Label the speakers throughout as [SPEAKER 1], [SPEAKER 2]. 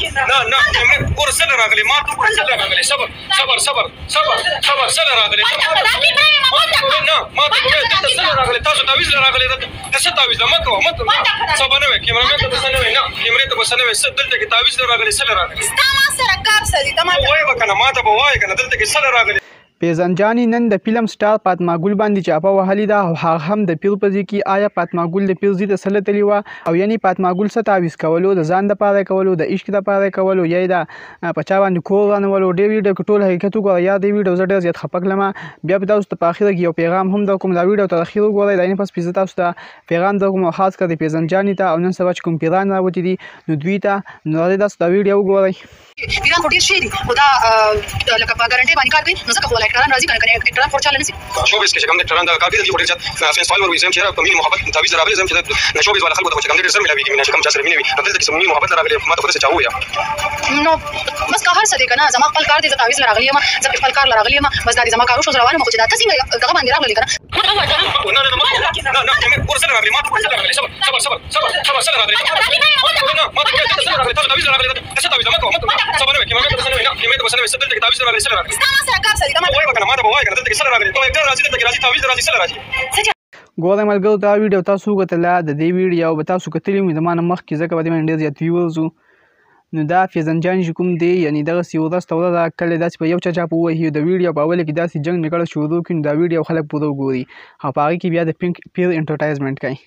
[SPEAKER 1] نه ګور سره راغلی ما ته ګور سره راغلی صبر سره راغلی نه ما ته ګور سره راغلی تاسو تعویض راغلی د څه تعویض مه کوه صبر نه وي کیمرامین ته څه نه وي نه کیمرې ته څه نه وي دلته کې تعویض راغلی سره راغلی
[SPEAKER 2] ستا ما سره کار څه دي ته ما
[SPEAKER 1] وایې به که نه ما ته به وایې که نه دلته کې سره راغلی
[SPEAKER 3] پیزن جانی نن د فلم سټار فاطمه ګل باندې چاپه وهلې ده او هغه هم د پیر په ځای کې آیا فاطمه ګل د پیر ځای ته څه لتلې وه او یعنې فاطمه ګل څه تعویض کولو د ځان دپاره کولو د عشق دپاره کولو یا یې د په چا باندې کور رانولو ډېر ویډیو کې ټول حقیقت وګوره یا دې ویډیو زه ډېر زیات خفه کړلم بیا به تاسو ته په اخره کې یو پیغام هم درکوم دا ویډیو تر اخره وګورئ دا نه پس زه تاسو ته پیغام درکوم او خاص کر د پیزن جاني ته او نن سبا چې کوم پیران راوتي دي نو دوی ته نو راځئ تاسو دا ویډیو وګورئ
[SPEAKER 2] پیران خو ډېر شي دي خو دا لکه په ګارنټۍ باندې کار کوي نو ځکه خو ولا اکټران راځي که نه اکټران خو چاله نه ځي
[SPEAKER 1] شوبیز کې چې کوم اکټران د کافي دي خو ډېر زیات فینس فالوور وي زه هم چې په مینې محبت تعویض راغلی زه هم چې د شوبیز والا خلکو ته چې کوم ډېر زر ملاویږي مینه چې کوم چا سره مینه وي نو دلته کې مینې محبت راغلی ما ته خو داسې چا ووایه
[SPEAKER 2] نو بس که هر څه دی که نه زما خپل کار دی زه تعویض راغلی یم زه خپل کار راغلی یم بس دا زما کار وشو زه روان یم خو چې دا ته څنګه دغه باندې راغلی که
[SPEAKER 1] نه ګور سره راغلی ما ته ګور سره راغلی صبر سره راغلی نه ما ته ګور سره راغلی تاسو تعویض راغلی څه تعویض مه کوه صبر نه وي کیمرامین ته څه نه وي نه کیمرې ته څه نه وي دلته کې تعویض راغلی سره راغلی
[SPEAKER 2] ستا ما سره کار څه دي ته ما
[SPEAKER 1] وایې به که نه ما ته به وایې که نه دلته کې سره راغلی ته اکټر راځي دلته کې راځي تعویض راځي سره راځي
[SPEAKER 3] ګورئ ملګرو دا ویډیو تاسو وکتله د دې ویډیو به تاسو کتلی وي زما نه مخکې ځکه په دې باندې ډېر زیات ویورز وو نو دا فیضن جان چې کوم دی یعنې دغسې ورځ ته ورځ کله داسې په یو چا په ووهي د ویډیو په اوله کې داسې جنګ نکړه شروع کړي نو دا ویډیو خلک پوره وګوري او په هغې کې بیا د پیر انټرټایزمنټ کوي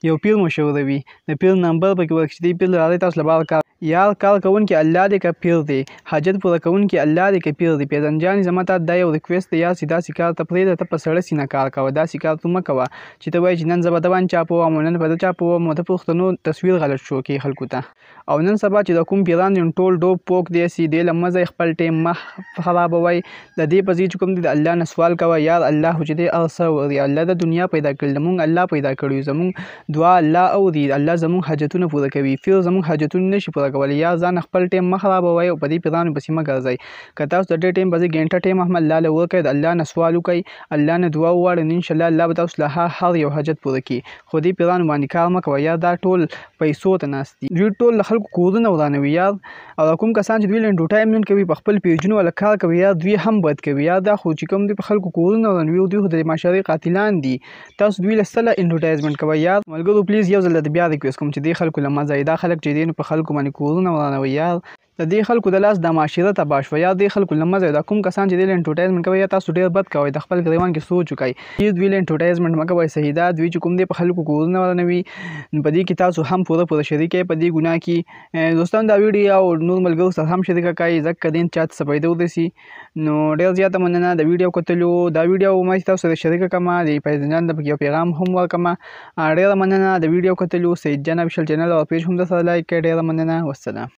[SPEAKER 3] یو پیر مشهوروي د پیر نمبر پکې ورکړي چې دې پیر راځئ تاسو له بار کار یار کار کوونکی الله دی که پیر دی حاجت پوره کوونکی الله دی که پیر دی پیزن جانې زما ته دا یو ریکویسټ دی یاسې داسې کار ته پرېږده ته په سړه سینه کار کوه داسې کار تو مه کوه چې ته وایې چې نن زه به ده باندې چاپوم او نن به ده چاپوم او ته پښتنو تصویر غلط شو کوې خلکو ته او نن سبا چې د کوم پیران دي ټول ډوب پوک دی سي دې له مه خپل ټیم مه خرابوئ د دې په ځای چې کوم دی د الله نه سوال کوه یار الله خو چې دی هر څه اوري الله د دنیا پیدا کړل موږ الله پیدا کړي زموږ دعا الله اوري الله زموږ حاجتونه پوره کوي پیر زموږ حاجتونه نشي پوره کولی یا ځان خپل ټیم مه خرابوئ او په دې پیرانو پسې مه ګرځئ که تاسو د ډېر ټیم پسې ګنټه ټیم هم الله له ورکړئ د الله نه سوال وکړئ الله نه دعا وغواړئ نو انشاءالله الله به تاسو له هر یو حاجت پوره کړي خو دې پیرانو باندې کار مه کوئ یا دا ټول پیسو ته ناست دي دوی ټول له خلکو کورونه ورانوي یا او کوم کسان چې دوی له انټرټینمنټ کوي په خپل پیجونو والا کار کوي یا دوی هم بد کوي یا دا خو چې کوم دوی په خلکو کورونه ورانوي او دوی خو د معاشرې قاتلان دي تاسو دوی له څه انټرټایزمنټ کوئ یا ملګرو پلیز یو ځل بیا ریکویسټ کوم چې دې خلکو له مه ځئ دا خلک چې دی نو په خلکو باندې کورونه ورانوي یا د دې خلکو د لاس د معاشره تباه شوه یا دې خلکو له مه ځئ دا کوم کسان چې دوی له انټرټایزمنټ کوي یا تاسو ډېر بد کوئ د خپل ګریوان کې سوچ وکړئ دوی له انټرټایزمنټ مه کوئ صحیح ده دوی چې کوم دی په خلکو کورونه ورانوي نو په دې کې تاسو هم پوره شریک یئ په دې ګناه کې دوستان دا ویډیو او نور ملګرو سره هم شریکه کړئ ځکه دین چا ته څه پیدا ورسي نو ډېر زیاته مننه د ویډیو کتلو دا ویډیو ما تاسو سره شریکه کړم د فیضن جان د پکې یو پیغام هم ورکړم ډېره مننه د ویډیو کتلو سید جان افیشل چینل او پیج هم درسره لایک کړئ ډېره مننه والسلام